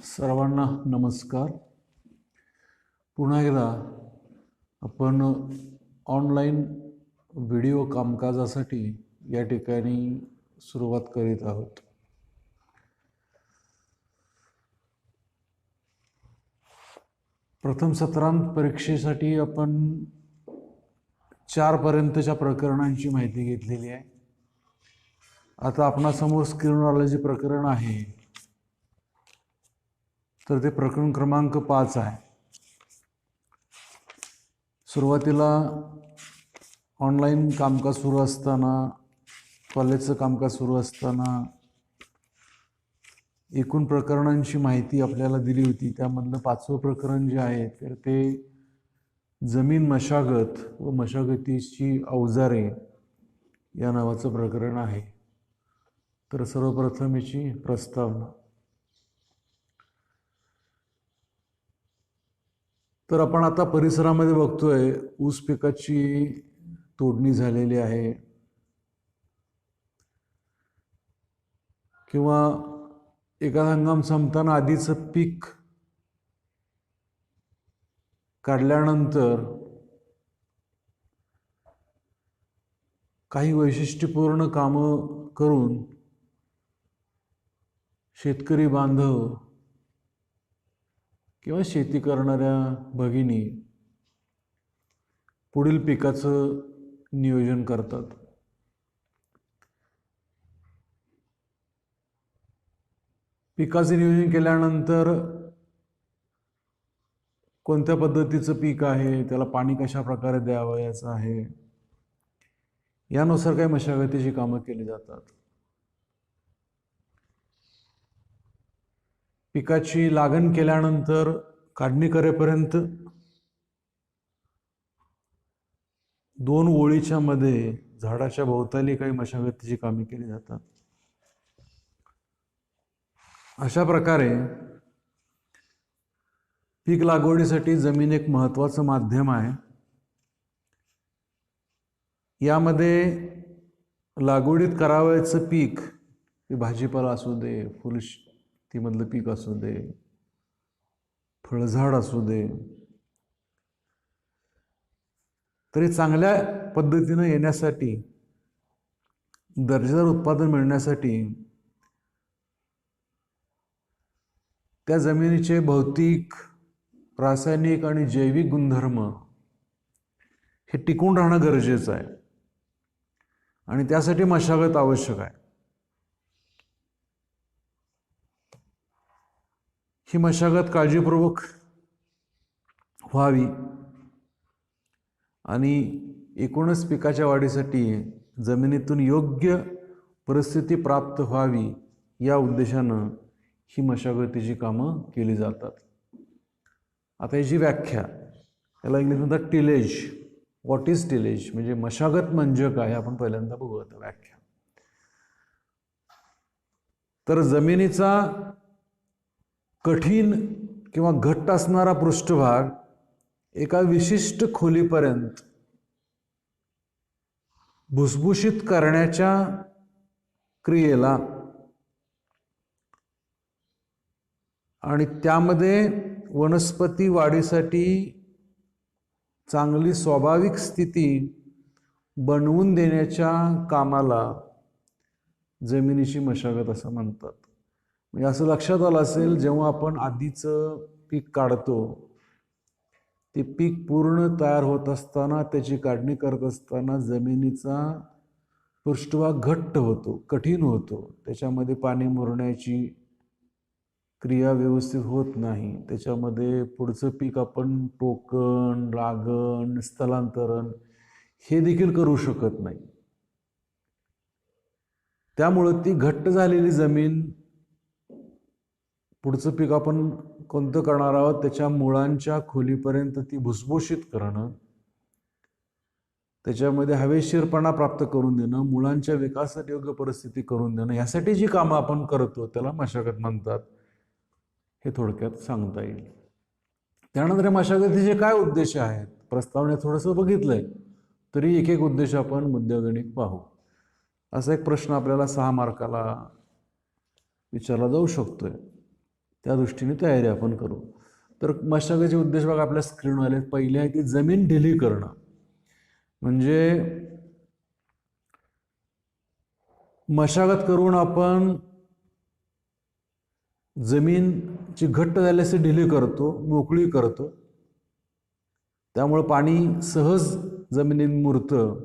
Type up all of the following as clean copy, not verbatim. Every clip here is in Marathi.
सर्वांना नमस्कार. पुन्हा एकदा आपण ऑनलाईन व्हिडिओ कामकाजासाठी या ठिकाणी सुरुवात करीत आहोत. प्रथम सत्रांत परीक्षेसाठी आपण 4 पर्यंतच्या प्रकरणांची माहिती घेतलेली आहे. आता आपणासमोर स्क्रीनवर आलं जे प्रकरण आहे तर ते प्रकरण क्रमांक 5 आहे. सुरुवातीला ऑनलाईन कामकाज सुरू असताना, कॉलेजचं कामकाज सुरू असताना एकूण प्रकरणांची माहिती आपल्याला दिली होती. त्यामधलं 5वं प्रकरण जे आहे तर ते जमीन मशागत व मशागतीची अवजारे या नावाचं प्रकरण आहे. तर सर्वप्रथम याची प्रस्तावना. तर आपण आता परिसरामध्ये बघतोय ऊस पिकाची तोडणी झालेली आहे किंवा एका हंगाम संपताना आधीचं पीक काढल्यानंतर काही वैशिष्ट्यपूर्ण कामं करून शेतकरी बांधव किंवा शेती करणाऱ्या भगिनी पुढील पिकाचं नियोजन करतात. पिकाचे नियोजन केल्यानंतर कोणत्या पद्धतीचं पीक आहे, त्याला पाणी कशा प्रकारे द्यावं याचं आहे, यानुसार काही मशागतीची कामं केली जातात. पिकाची लागण केल्यानंतर काढणी करेपर्यंत 2 ओळीच्या मध्ये झाडाच्या भोवताली काही मशागतीची कामे केली जातात. अशा प्रकारे पीक लागवडीसाठी जमीन एक महत्त्वाचं माध्यम आहे. यामध्ये लागवडीत करावयाचं पीक भाजीपाला असू दे, फुलशेतीमधलं पीक असू दे, फळझाड असू दे, तरी चांगल्या पद्धतीनं येण्यासाठी, दर्जेदार उत्पादन मिळण्यासाठी त्या जमिनीचे भौतिक, रासायनिक आणि जैविक गुणधर्म हे टिकून राहणं गरजेचं आहे आणि त्यासाठी मशागत आवश्यक आहे. ही मशागत काळजीपूर्वक व्हावी आणि एकूणच पिकाच्या वाढीसाठी जमिनीतून योग्य परिस्थिती प्राप्त व्हावी या उद्देशानं ही मशागतीची कामं केली जातात. आता याची व्याख्या, याला इंग्लिश म्हणतात टिलेज. व्हॉट इज टिलेज म्हणजे मशागत म्हणजे काय आपण पहिल्यांदा बघू. आता व्याख्या, तर जमिनीचा कठीण किंवा घट्ट असणारा पृष्ठभाग एका विशिष्ट खोलीपर्यंत भुसभुशीत करण्याच्या क्रियेला आणि त्यामध्ये वनस्पती वाढीसाठी चांगली स्वाभाविक स्थिती बनवून देण्याच्या कामाला जमिनीची मशागत असं म्हणतात. म्हणजे असं लक्षात आलं असेल, जेव्हा आपण आधीचं पीक काढतो, ते पीक पूर्ण तयार होत असताना, त्याची काढणी करत असताना जमिनीचा पृष्ठभाग घट्ट होतो, कठीण होतो. त्याच्यामध्ये पाणी मुरण्याची क्रिया व्यवस्थित होत नाही. त्याच्यामध्ये पुढचं पीक आपण टोकन, लागण, स्थलांतरण हे देखील करू शकत नाही. त्यामुळं ती घट्ट झालेली जमीन, पुढचं पीक आपण कोणतं करणार आहोत त्याच्या मुळांच्या खोलीपर्यंत ती भुसभुशीत करणं, त्याच्यामध्ये हवेशीरपणा प्राप्त करून देणं, मुळांच्या विकासासाठी योग्य परिस्थिती करून देणं, यासाठी जी कामं आपण करतो त्याला मशागत म्हणतात. हे थोडक्यात सांगता येईल. त्यानंतर मशागतीचे काय उद्देश आहेत प्रस्तावनेत थोडंसं बघितलंय, तरी एक एक उद्देश आपण मुद्द्यागणिक पाहू. असा एक प्रश्न आपल्याला 6 मार्काला विचारला जाऊ शकतोय. त्या दृष्टीने तयारी आपण करू. तर मशागतीचे उद्देश बघा आपल्या स्क्रीनवर आले. पहिले आहे की जमीन ढिली करणं. म्हणजे मशागत करून आपण जमीनची घट्ट झाल्यास ढिली करतो, मोकळी करतो. त्यामुळे पाणी सहज जमिनीत मुरतं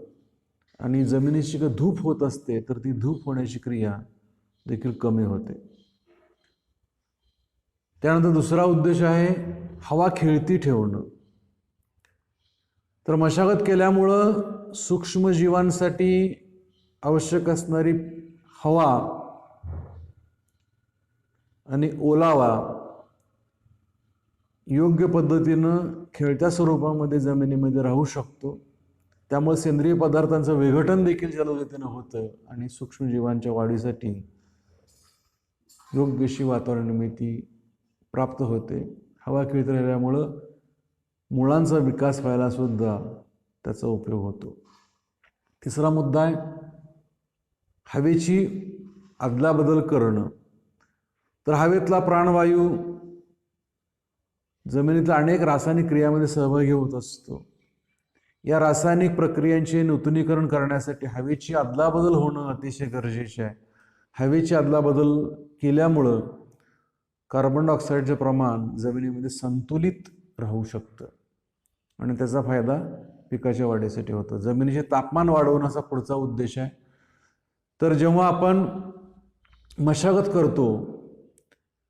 आणि जमिनीची धूप होत असते तर ती धूप होण्याची क्रिया देखील कमी होते. त्यानंतर दुसरा उद्देश आहे हवा खेळती ठेवणं. तर मशागत केल्यामुळं सूक्ष्मजीवांसाठी आवश्यक असणारी हवा आणि ओलावा योग्य पद्धतीनं खेळत्या स्वरूपामध्ये जमिनीमध्ये राहू शकतो. त्यामुळे सेंद्रिय पदार्थांचं विघटन देखील जलदगतीनं होतं आणि सूक्ष्मजीवांच्या वाढीसाठी योग्य अशी वातावरण निर्मिती प्राप्त होते. हवा खेळत राहिल्यामुळं मुळांचा विकास व्हायला सुद्धा त्याचा उपयोग होतो. तिसरा मुद्दा आहे हवेची अदलाबदल करणं. तर हवेतला प्राणवायू जमिनीतल्या अनेक रासायनिक क्रियामध्ये सहभागी होत असतो. या रासायनिक प्रक्रियांचे नूतनीकरण करण्यासाठी हवेची अदलाबदल होणं अतिशय गरजेचे आहे. हवेची अदलाबदल केल्यामुळं कार्बन डायऑक्साईडचे प्रमाण जमिनीमध्ये संतुलित राहू शकतं आणि त्याचा फायदा पिकाच्या वाढीसाठी होतो. जमिनीचे तापमान वाढवण्याचा पुढचा उद्देश आहे. तर जेव्हा आपण मशागत करतो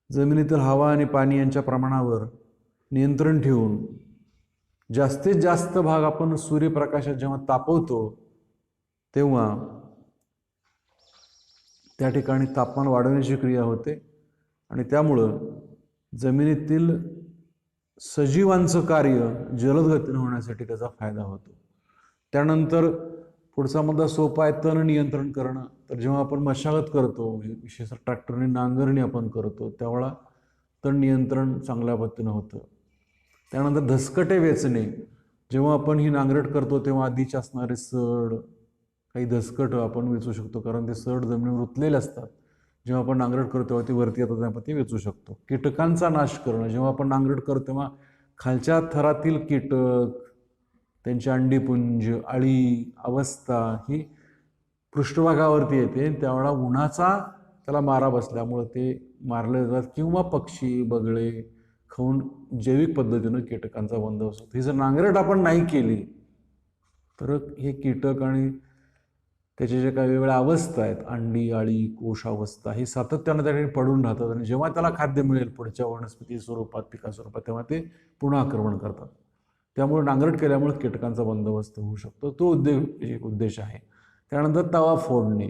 जमिनीतील हवा आणि पाणी यांच्या प्रमाणावर नियंत्रण ठेवून जास्तीत जास्त भाग आपण सूर्यप्रकाशात जेव्हा तापवतो तेव्हा त्या ठिकाणी तापमान वाढवण्याची क्रिया होते आणि त्यामुळं जमिनीतील सजीवांचं कार्य जलद गतीने होण्यासाठी त्याचा फायदा होतो. त्यानंतर पुढचा मुद्दा सोपा आहे तण नियंत्रण करणं. तर जेव्हा आपण मशागत करतो विशेषतः ट्रॅक्टरने नांगरणी आपण करतो त्यावेळा तण नियंत्रण चांगल्या पद्धतीनं होतं. त्यानंतर धसकटे वेचणे. जेव्हा आपण ही नांगरट करतो तेव्हा आधीचे असणारे सड काही धसकटं आपण वेचू शकतो कारण ते सड जमिनीवर रुतलेले असतात. जेव्हा आपण नांगरट करतो तेव्हा ते वरती येतात आपण ते वेचू शकतो. कीटकांचा नाश करणं. जेव्हा आपण नांगरट करतो तेव्हा खालच्या थरातील कीटक त्यांची अंडीपुंज अळी अवस्था ही पृष्ठभागावरती येते. त्यावेळा उन्हाचा त्याला मारा बसल्यामुळं ते मारले जातात किंवा पक्षी बगळे खाऊन जैविक पद्धतीनं कीटकांचा बंदोबस्त होतो. ही जर नांगरट आपण नाही केली तर हे कीटक आणि त्याचे जे काही वेगवेगळ्या अवस्था आहेत अंडी अळी कोश अवस्था ही सातत्यानं त्या ठिकाणी पडून राहतात आणि जेव्हा त्याला खाद्य मिळेल पुढच्या वनस्पती स्वरूपात पिका स्वरूपात तेव्हा ते पुन्हा आक्रमण करतात. त्यामुळे नांगरट केल्यामुळे कीटकांचा बंदोबस्त होऊ शकतो. तो एक उद्देश आहे. त्यानंतर तवा फोडणे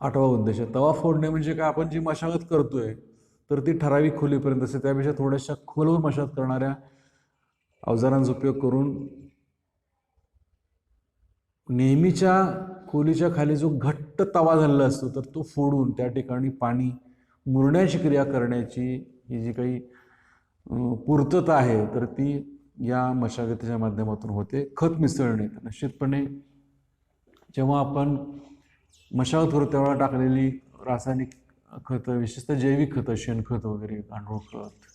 8वा उद्देश आहे. तवा फोडणे म्हणजे काय आपण जी मशागत करतोय तर ती ठराविक खोलीपर्यंत असते त्यापेक्षा थोड्याशा खोलवर मशागत करणाऱ्या अवजारांचा उपयोग करून नेहमीच्या खोलीच्या खाली जो घट्ट तवा झालेला असतो तर तो फोडून त्या ठिकाणी पाणी मुरण्याची क्रिया करण्याची ही जी काही पूर्तता आहे तर ती या मशागतीच्या माध्यमातून होते. खत मिसळणे. निश्चितपणे जेव्हा आपण मशागत करतो तेव्हा टाकलेली रासायनिक खतं विशेषतः जैविक खतं शेणखत वगैरे गांडूळ खत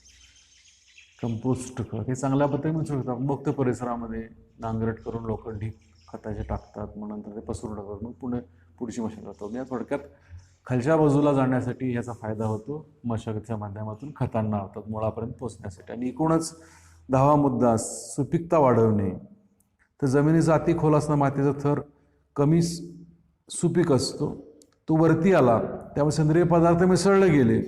कंपोस्ट खत हे चांगल्या पद्धतीने मिसळू शकतात. मुक्त परिसरामध्ये नांगरट करून लोक ढीक खताचे टाकतात मग नंतर ते पसरून टाकतात मग पुढची मशागत होतात. या थोडक्यात खालच्या बाजूला जाण्यासाठी याचा फायदा होतो मशागतीच्या माध्यमातून खतांना होतात मुळापर्यंत पोहोचण्यासाठी. आणि एकूणच 10वा मुद्दा सुपीकता वाढवणे. तर जमिनीचा अति खोल असणारा मातीचा थर कमी सुपीक असतो तो वरती आला त्यामुळे सेंद्रिय पदार्थ मिसळले गेले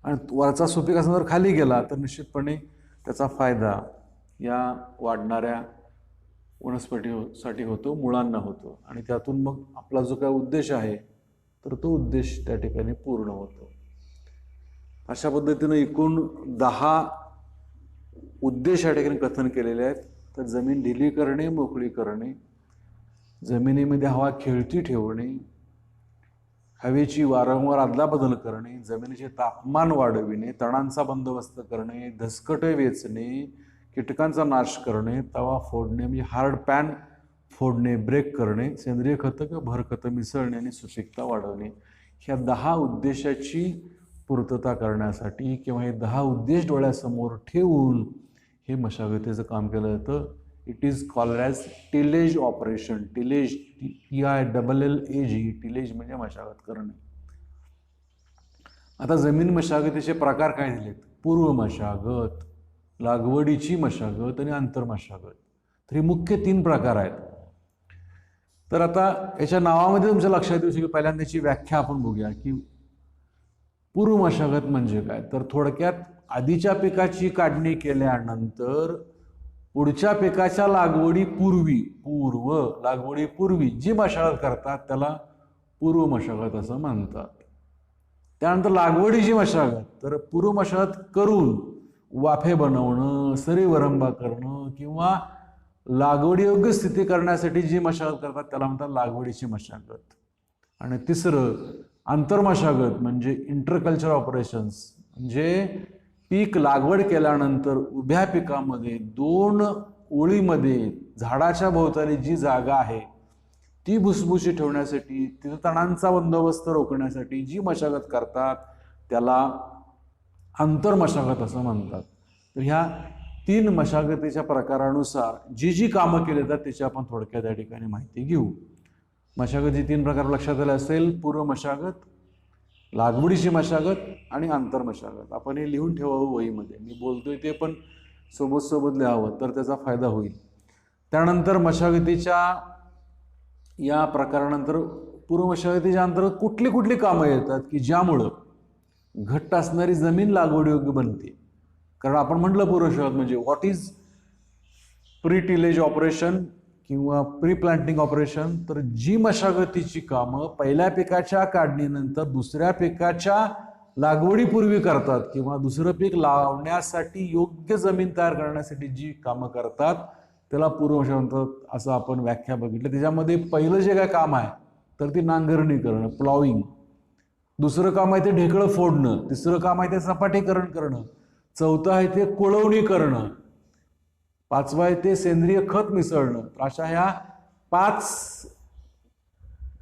आणि वरचा सुपीक असणारा खाली गेला तर निश्चितपणे त्याचा फायदा या वाढणाऱ्या वनस्पतीसाठी होतो मुळांना होतो आणि त्यातून मग आपला जो काय उद्देश आहे तर तो उद्देश त्या ठिकाणी पूर्ण होतो. अशा पद्धतीनं एकूण 10 उद्देश या ठिकाणी कथन केलेले आहेत. तर जमीन ढिली करणे मोकळी करणे जमिनीमध्ये हवा खेळती ठेवणे हवेची वारंवार अदलाबदल करणे जमिनीचे तापमान वाढविणे तणांचा बंदोबस्त करणे धसकटे वेचणे कीटकांचा नाश करणे तवा फोडणे म्हणजे हार्ड पॅन फोडणे ब्रेक करणे सेंद्रिय खतं किंवा भर खतं मिसळणे आणि सुपीकता वाढवणे ह्या 10 उद्देशाची पूर्तता करण्यासाठी किंवा हे 10 उद्देश डोळ्यासमोर ठेवून हे मशागतीचं काम केलं जातं. It is called as tillage operation. Tillage, TILLAG, tillage म्हणजे मशागत करणे. आता जमीन मशागतीचे प्रकार काय दिलेत? पूर्व मशागत, लागवडीची मशागत आणि आंतर मशागत. तर हे मुख्य 3 प्रकार आहेत. तर आता याच्या नावामध्ये तुमच्या लक्षात येऊ शकेल, पहिल्यांदा याची व्याख्या आपण बघूया की पूर्व मशागत म्हणजे काय. तर थोडक्यात आधीच्या पिकाची काढणी केल्यानंतर पुढच्या पिकाच्या लागवडीपूर्वी जी मशागत करतात त्याला पूर्व मशागत असं म्हणतात. त्यानंतर लागवडीची मशागत, तर पूर्व मशागत करून वाफे बनवणं, सरी वरंबा करणं किंवा लागवडीयोग्य स्थिती करण्यासाठी जी मशागत करतात त्याला म्हणतात लागवडीची मशागत. आणि तिसरं आंतरमशागत म्हणजे इंटरकल्चर ऑपरेशन्स, म्हणजे पीक लागवड केल्यानंतर उभ्या पिकामध्ये 2 ओळीमध्ये झाडाच्या भोवताली जी जागा आहे ती भुसभुशी ठेवण्यासाठी, तिथं तणांचा बंदोबस्त रोखण्यासाठी जी मशागत करतात त्याला आंतरमशागत असं म्हणतात. तर ह्या 3 मशागतीच्या प्रकारानुसार जी कामं केली जातात त्याची आपण थोडक्यात या ठिकाणी माहिती घेऊ. मशागतीचे 3 प्रकार लक्षात आले असेल: पूर्व मशागत, लागवडीची मशागत आणि आंतरमशागत. आपण हे लिहून ठेवावं वहीमध्ये. मी बोलतोय ते पण सोबत लिहावं तर त्याचा फायदा होईल. त्यानंतर मशागतीच्या या प्रकारानंतर पूर्व मशागतीच्या अंतर्गत कुठली कामं येतात की ज्यामुळं घट्ट असणारी जमीन लागवडीयोग्य बनते. कारण आपण म्हटलं पूर्व मशागत म्हणजे what is pre tillage operation किंवा प्री प्लांटिंग ऑपरेशन. तर जी मशागतीची कामं पहिल्या पिकाच्या काढणीनंतर दुसऱ्या पिकाच्या लागवडीपूर्वी करतात किंवा दुसरं पीक लावण्यासाठी योग्य जमीन तयार करण्यासाठी जी कामं करतात त्याला पूर्व मशागत असं आपण व्याख्या बघितली. त्याच्यामध्ये पहिलं जे काय काम आहे तर ती नांगरणी करणं, प्लॉविंग. दुसरं काम आहे ते ढेकळं फोडणं. तिसरं काम आहे ते सपाटीकरण करणं. चौथं आहे ते कुळवणी करणं. 5वं आहे ते सेंद्रिय खत मिसळणं. अशा ह्या 5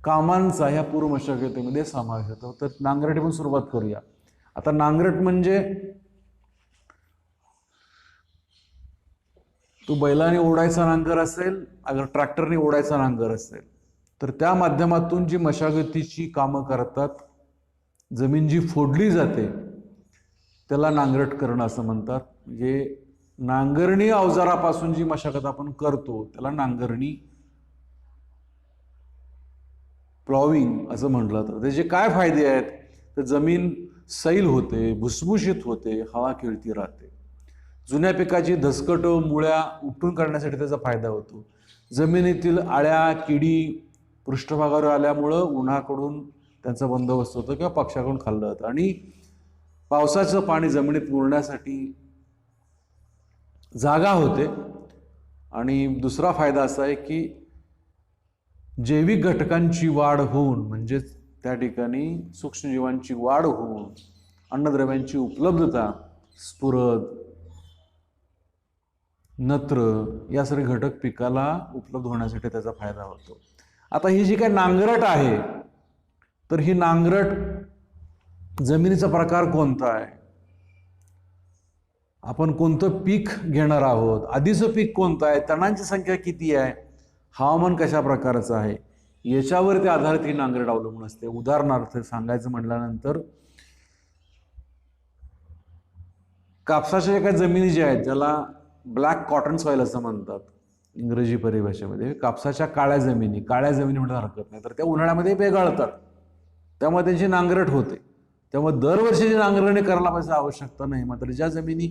कामांचा ह्या पूर्व मशागतीमध्ये समावेश होतो. तर नांगरटी पण सुरुवात करूया. आता नांगरट म्हणजे तो बैलाने ओढायचा नांगर असेल, अगर ट्रॅक्टरने ओढायचा नांगर असेल तर त्या माध्यमातून जी मशागतीची कामं करतात, जमीन जी फोडली जाते त्याला नांगरट करणं असं म्हणतात. म्हणजे नांगरणी अवजारापासून जी मशागत आपण करतो त्याला नांगरणी, प्लॉविंग असं म्हटलं जातं. त्याचे काय फायदे आहेत? तर जमीन सैल होते, भुसभुशीत होते, हवा खेळती राहते. जुन्या पिकाची धसकटं, मुळ्या उपटून काढण्यासाठी त्याचा फायदा होतो. जमिनीतील आळ्या, किडी पृष्ठभागावर आल्यामुळं उन्हाकडून त्यांचा बंदोबस्त होतो किंवा पक्ष्याकडून खाल्लं जातं. आणि पावसाचं पाणी जमिनीत मुरण्यासाठी जागा होते. आणि दुसरा फायदा असा आहे की जैविक घटकांची वाढ होऊन, म्हणजेच त्या ठिकाणी सूक्ष्मजीवांची वाढ होऊन अन्नद्रव्यांची उपलब्धता, स्फुरद, नत्र यासारखे घटक पिकाला उपलब्ध होण्यासाठी त्याचा फायदा होतो. आता ही जी काही नांगरट आहे तर ही नांगरट जमिनीचा प्रकार कोणता आहे, आपण कोणतं पीक घेणार आहोत, आधीचं पीक कोणतं आहे, तणांची संख्या किती आहे, हवामान कशा प्रकारचं आहे, याच्यावरती आधारित ही नांगरट अवलंबून असते. उदाहरणार्थ सांगायचं म्हटल्यानंतर कापसाच्या एका जमिनी ज्या आहेत ज्याला ब्लॅक कॉटन सॉइल असं म्हणतात इंग्रजी परिभाषेमध्ये, कापसाच्या काळ्या जमिनी म्हणता हरकत नाही, तर त्या उन्हाळ्यामध्ये पेगाळतात, त्यामुळे त्यांची नांगरट होते. त्यामुळे दरवर्षीची नांगरणी करायला पाहिजे आवश्यकता नाही. मात्र ज्या जमिनी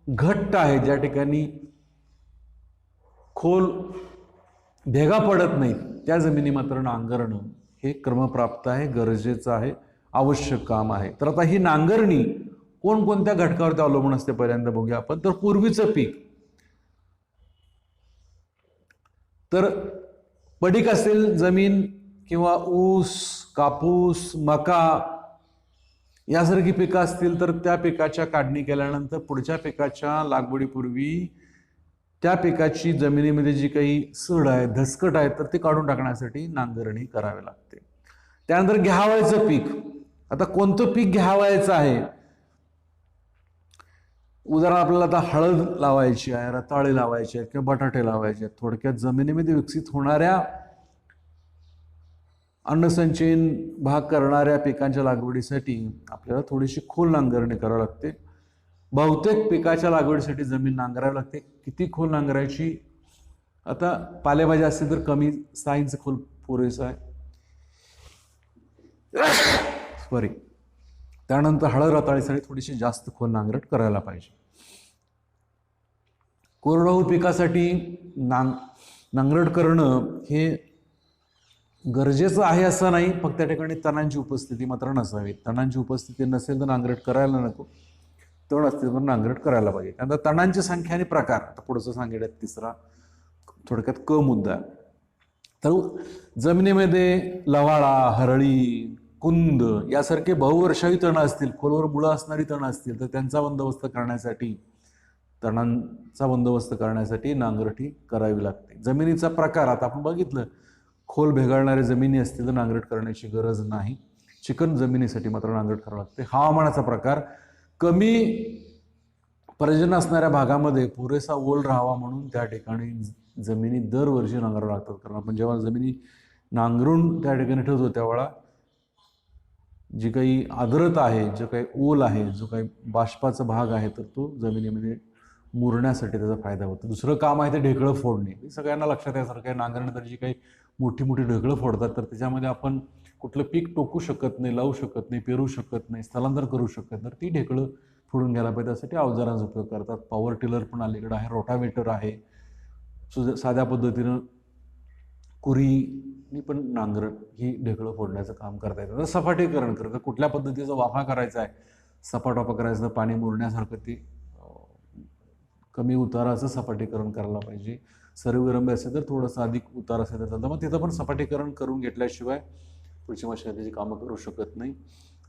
घट्ट आहेत, ज्या ठिकाणी खोल भेगा पडत नाहीत, त्या जमिनी मात्र नांगरणं हे क्रमप्राप्त आहे, गरजेचं आहे, आवश्यक काम आहे. तर आता ही नांगरणी कोणकोणत्या घटकावरती अवलंबून असते पहिल्यांदा बघूया आपण. तर पूर्वीचं पीक, तर पडीक असेल जमीन किंवा ऊस, कापूस, मका यासारखी पिकं असतील तर त्या पिकाच्या काढणी केल्यानंतर पुढच्या पिकाच्या लागवडीपूर्वी त्या पिकाची जमिनीमध्ये जी काही सड आहे, धसकट आहे, तर ते काढून टाकण्यासाठी नांगरणी करावी लागते. त्यानंतर घ्यावयाचं पीक, आता कोणतं पीक घ्यावायचं आहे, उदाहरण आपल्याला आता हळद लावायची आहे, रताळे लावायचे आहेत किंवा बटाटे लावायचे आहेत, थोडक्यात जमिनीमध्ये विकसित होणाऱ्या अन्नसंचयन भाग करणाऱ्या पिकांच्या लागवडीसाठी आपल्याला थोडीशी खोल नांगरणी करावी लागते. बहुतेक पिकाच्या लागवडीसाठी जमीन नांगरावी लागते. किती खोल नांगरायची? आता पालेभाज्या असतील तर कमी 6 इंच खोल पुरेसा आहे. सॉरी. त्यानंतर हळद रताळीसाठी थोडीशी जास्त खोल नांगरट करायला पाहिजे. कोरडवाहू पिकासाठी नांगरट करणं हे गरजेचं आहे असं नाही, फक्त त्या ठिकाणी तणांची उपस्थिती मात्र नसावी. तणांची उपस्थिती नसेल तर नांगरट करायला नको, तण असतील तर नांगरट करायला पाहिजे. त्यानंतर तणांची संख्या आणि प्रकार आता पुढचं सांगितलं. तिसरा थोडक्यात क मुद्दा. तर जमिनीमध्ये लवाळा, हरळी, कुंद यासारखे बहुवर्षावी तण असतील, खोलवर मुळं असणारी तण असतील तर त्यांचा बंदोबस्त करण्यासाठी, तणांचा बंदोबस्त करण्यासाठी नांगरटी करावी लागते. जमिनीचा प्रकार आता आपण बघितलं, खोल भेगाळणाऱ्या जमिनी असतील तर नांगरट करण्याची गरज नाही. चिकन जमिनीसाठी मात्र नांगरट करावं लागते. हवामानाचा प्रकार, कमी पर्जन्य असणाऱ्या भागामध्ये पुरेसा ओल राहावा म्हणून त्या ठिकाणी जमिनी दरवर्षी नांगरावं लागतात. कारण आपण जेव्हा जमिनी नांगरून त्या ठिकाणी ठेवतो त्यावेळा जी काही आर्द्रता आहे, जो काही ओल आहे, जो काही बाष्पाचा भाग आहे, तर तो जमिनीमध्ये मुरण्यासाठी त्याचा फायदा होतो. दुसरं काम आहे ते ढेकळं फोडणे. सगळ्यांना लक्षात यासारखं आहे. नांगरणी तर जी काही मोठी मोठी ढेकळं फोडतात तर त्याच्यामध्ये आपण कुठलं पीक टोकू शकत नाही, लावू शकत नाही, पेरू शकत नाही, स्थलांतर करू शकत नाही. तर ती ढेकळं फोडून घ्यायला पाहिजे. त्यासाठी अवजारांचा उपयोग करतात. पॉवर टिलर पण अलीकडे आहे, रोटावेटर आहे. साध्या पद्धतीनं कुरीनी पण नांगरट ही ढेकळं फोडण्याचं काम करता येतं. तर सपाटीकरण करतं, कुठल्या पद्धतीचा वाफा करायचा आहे, सपाट वाफा करायचं, तर पाणी मुरण्यासारखं ते कमी उताराचं सपाटीकरण करायला पाहिजे. सर्वविरंबी असेल तर थोडंसं अधिक उतार असेल तर चालतं. मग तिथं पण सपाटीकरण करून घेतल्याशिवाय पुढची मशागतीची कामं करू शकत नाही.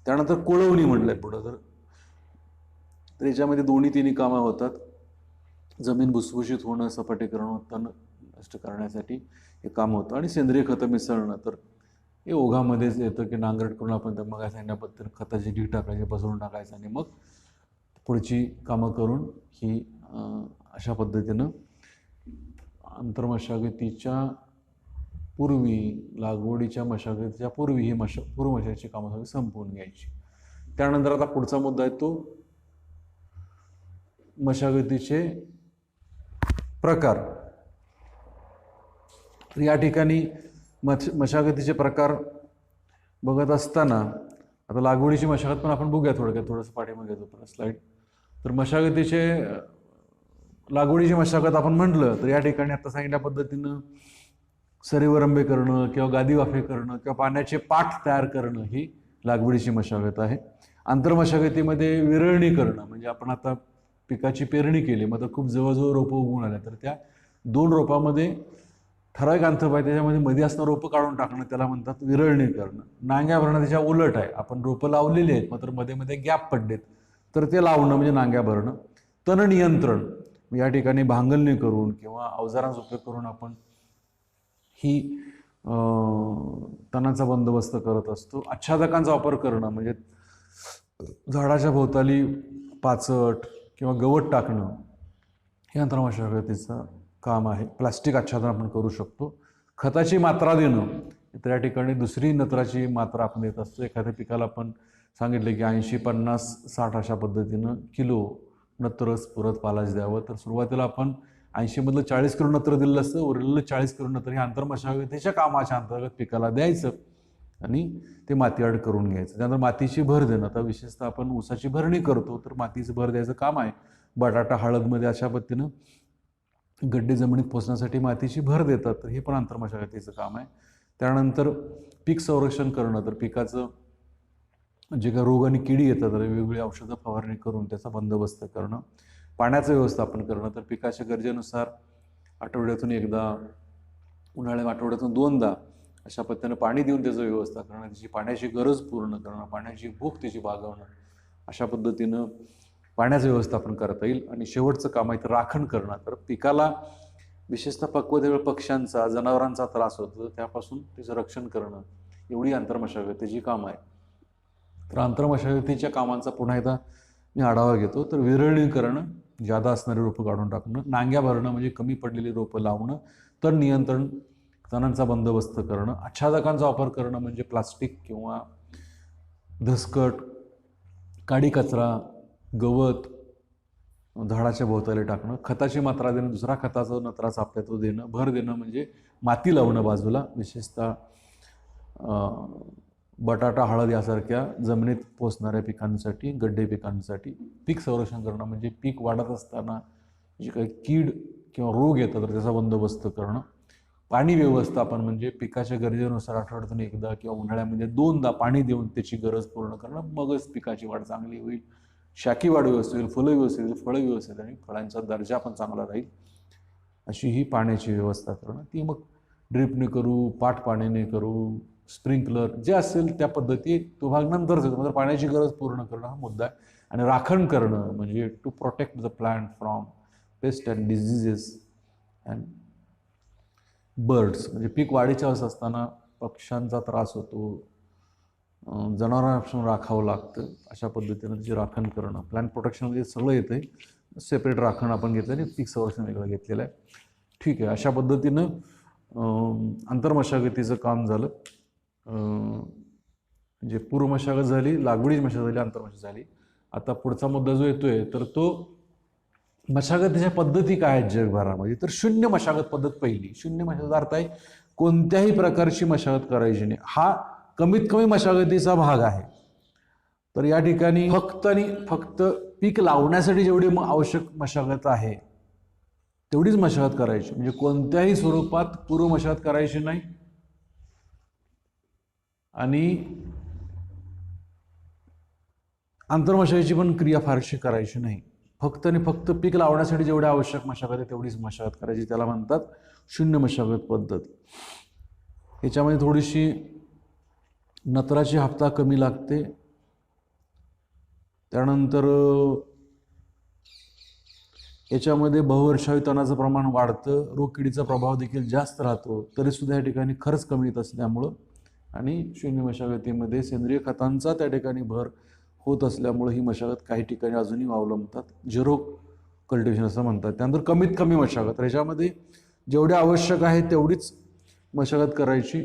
त्यानंतर कोळवणी म्हटलंय पुढं, तर याच्यामध्ये दोन्ही तिन्ही कामं होतात. जमीन भुसभुशीत होणं, सपाटीकरण, तण नष्ट करण्यासाठी हे काम होतं. आणि सेंद्रिय खतं मिसळणं, तर हे ओघामध्येच येतं की नांगरट करून आपण तर मग सांगण्याबद्दल खताची ढीग टाकायची, पसरून टाकायचं आणि मग पुढची कामं करून ही अशा पद्धतीनं आंतरमशागतीच्या पूर्वी, लागवडीच्या मशागतीच्या पूर्वी ही पूर्व मशागतीची कामं सगळी संपवून घ्यायची. त्यानंतर आता पुढचा मुद्दा आहे तो मशागतीचे प्रकार. तर या ठिकाणी मशागतीचे प्रकार बघत असताना आता लागवडीची मशागत पण आपण बघूया थोडक्यात, थोडंसं पाठीमागे घेतो स्लाईड. तर लागवडीची मशागत आपण म्हटलं तर या ठिकाणी आता सांगितल्या पद्धतीनं सरीवरंबे करणं किंवा गादी वाफे करणं किंवा पाण्याचे पाठ तयार करणं ही लागवडीची मशागत आहे. आंतरमशागतीमध्ये विरळणी करणं, म्हणजे आपण आता पिकाची पेरणी केली, मग खूप जवळजवळ रोपं उगवून आल्या, तर त्या 2 रोपामध्ये ठराविक अंतर पाहिजे, त्याच्यामध्ये मध्ये असणारं रोपं काढून टाकणं, त्याला म्हणतात विरळणी करणं. नांग्या भरणं त्याच्या उलट आहे. आपण रोपं लावलेली आहेत मात्र मध्ये मध्ये गॅप पडलेत तर ते लावणं म्हणजे नांग्या भरणं. तण नियंत्रण, या ठिकाणी भांगलणी करून किंवा अवजारांचा उपयोग करून आपण ही तणाचा बंदोबस्त करत असतो. आच्छादकांचा वापर करणं, म्हणजे झाडाच्या भोवताली पाचट किंवा गवत टाकणं हे आंतरमशागतीचं काम आहे. प्लास्टिक आच्छादन आपण करू शकतो. खताची मात्रा देणं, तर या ठिकाणी दुसरी नत्राची मात्रा आपण देत असतो. एखाद्या पिकाला आपण सांगितलं की 80, 50, 60 अशा पद्धतीनं किलो नत्रच पुरत पालाच द्यावं, तर सुरुवातीला आपण 80 मधलं 40 किलो नत्र दिलं असतं, उरलेलं 40 किलो नत्र हे आंतरमशागतीच्या कामाच्या अंतर्गत पिकाला द्यायचं आणि ते मातीआड करून घ्यायचं. त्यानंतर मातीची भर देणं, आता विशेषतः आपण ऊसाची भरणी करतो तर मातीची भर द्यायचं काम आहे. बटाटा, हळदमध्ये अशा पद्धतीनं गड्डे जमिनीत पोचण्यासाठी मातीची भर देतात, तर हे पण आंतरमशागतीचं काम आहे. त्यानंतर पीक संरक्षण करणं, तर पिकाचं जे काही रोग आणि किडी येतात तर वेगवेगळी औषधं फवारणी करून त्याचा बंदोबस्त करणं. पाण्याचं व्यवस्थापन करणं, तर पिकाच्या गरजेनुसार आठवड्यातून एकदा, उन्हाळ्यात आठवड्यातून 2दा अशा पद्धतीनं पाणी देऊन त्याचं व्यवस्था करणं, त्याची पाण्याची गरज पूर्ण करणं, पाण्याची भूक त्याची भागवणं, अशा पद्धतीनं पाण्याचं व्यवस्थापन करता येईल. आणि शेवटचं काम आहे तर राखण करणं, तर पिकाला विशेषतः पक्वतेवेळ पक्ष्यांचा, जनावरांचा त्रास होतो, त्यापासून त्याचं रक्षण करणं, एवढी आंतरमशागतीची काम आहे. तर आंतरमशागतीच्या कामांचा पुन्हा एकदा मी आढावा घेतो. तर विरळणी करणं, जादा असणारी रोपं काढून टाकणं, नांग्या भरणं म्हणजे कमी पडलेली रोपं लावणं, तण नियंत्रण, तणांचा बंदोबस्त करणं, आच्छादकांचा वापर करणं म्हणजे प्लास्टिक किंवा धसकट, काडी कचरा, गवत झाडाच्या भोवताली टाकणं, खताची मात्रा देणं, दुसरा खताचा नत्राचा आपल्या तो देणं, भर देणं म्हणजे माती लावणं बाजूला, विशेषतः बटाटा, हळद यासारख्या जमिनीत पोचणाऱ्या पिकांसाठी, गड्डे पिकांसाठी. पीक संरक्षण करणं म्हणजे पीक वाढत असताना जे काही कीड किंवा रोग येतात तर त्याचा बंदोबस्त करणं. पाणी व्यवस्थापन म्हणजे पिकाच्या गरजेनुसार आठवड्यातून एकदा किंवा उन्हाळ्यामध्ये 2दा पाणी देऊन त्याची गरज पूर्ण करणं, मगच पिकाची वाढ चांगली होईल, शाखी वाढ व्यवस्थित होईल, फुलं व्यवस्थित होईल, फळं व्यवस्थित आणि फळांचा दर्जा पण चांगला राहील, अशी ही पाण्याची व्यवस्था करणं. ती मग ड्रिपने करू, पाठ पाण्याने करू, स्प्रिंकलर जे असेल त्या पद्धती तो भाग नंतरच येतो. म्हणजे पाण्याची गरज पूर्ण करणं हा मुद्दा आहे. आणि राखण करणं म्हणजे to protect the plant from pest and diseases and birds. म्हणजे पीक वाढीच्या अवस्थेत असताना पक्ष्यांचा त्रास होतो, जनावरांपासून राखावं लागतं, अशा पद्धतीनं त्याची राखण करणं. प्लांट प्रोटेक्शनमध्ये सगळं येतं आहे, सेपरेट राखण आपण घेतलं आणि पीक संरक्षण वेगळं घेतलेलं आहे. ठीक आहे, अशा पद्धतीनं आंतरमशागतीचं काम झालं. म्हणजे पूर्व मशागत झाली, लागवडीची मशागत झाली, आंतरमशागत झाली. आता पुढचा मुद्दा जो येतोय तर तो मशागतीच्या पद्धती काय आहेत जगभरामध्ये. तर शून्य मशागत पद्धत पहिली. शून्य मशागत अर्थ आहे कोणत्याही प्रकारची मशागत करायची नाही, हा कमीत कमी मशागतीचा भाग आहे. तर या ठिकाणी फक्त आणि फक्त पीक लावण्यासाठी जेवढी आवश्यक मशागत आहे तेवढीच मशागत करायची, म्हणजे कोणत्याही स्वरूपात पूर्व मशागत करायची नाही आणि आंतरमशागतीची पण क्रिया फारशी करायची नाही. फक्त आणि फक्त पीक लावण्यासाठी जेवढी आवश्यक मशागत आहे तेवढीच मशागत करायची, त्याला म्हणतात शून्य मशागत पद्धत. याच्यामध्ये थोडीशी नत्राची हप्ता कमी लागते, त्यानंतर याच्यामध्ये बहुवर्षावी तणाचं प्रमाण वाढतं, रोगकिडीचा प्रभाव देखील जास्त राहतो, तरीसुद्धा या ठिकाणी खर्च कमी येत असल्यामुळं आणि शून्य मशागतीमध्ये सेंद्रिय खतांचा त्या ठिकाणी भर होत असल्यामुळे ही मशागत काही ठिकाणी अजूनही अवलंबतात, झिरो कल्टिव्हेशन असं म्हणतात. त्यानंतर कमीत कमी मशागत, याच्यामध्ये जेवढे आवश्यक आहे तेवढीच मशागत करायची.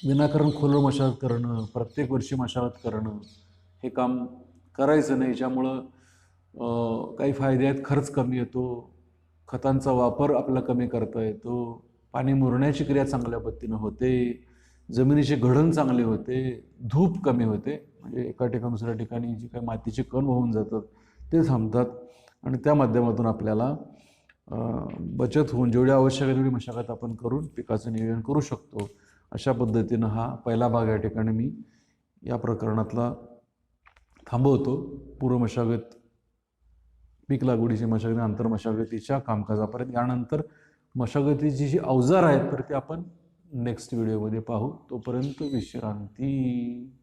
विनाकारण खोलवर मशागत करणं, प्रत्येक वर्षी मशागत करणं हे काम करायचं नाही. याच्यामुळं काही फायदे आहेत, खर्च कमी येतो, खतांचा वापर आपल्याला कमी करता येतो, पाणी मुरण्याची क्रिया चांगल्या पद्धतीनं होते, जमिनीचे घडण चांगले होते, धूप कमी होते, म्हणजे एका ठिकाणी दुसऱ्या ठिकाणी जे काही मातीचे कण वाहून जातात ते थांबतात आणि त्या माध्यमातून आपल्याला बचत होऊन जेवढी आवश्यक आहे तेवढी मशागत आपण करून पिकाचं नियोजन करू शकतो. अशा पद्धतीनं हा पहिला भाग या ठिकाणी मी या प्रकरणातला थांबवतो. पूर्व मशागत, पीक लागवडीची मशागत, आंतरमशागतीच्या कामकाजापर्यंत. यानंतर मशागतीची जी अवजार आहेत तर ते आपण नेक्स्ट व्हिडिओमध्ये पाहू. तोपर्यंत विश्रांती.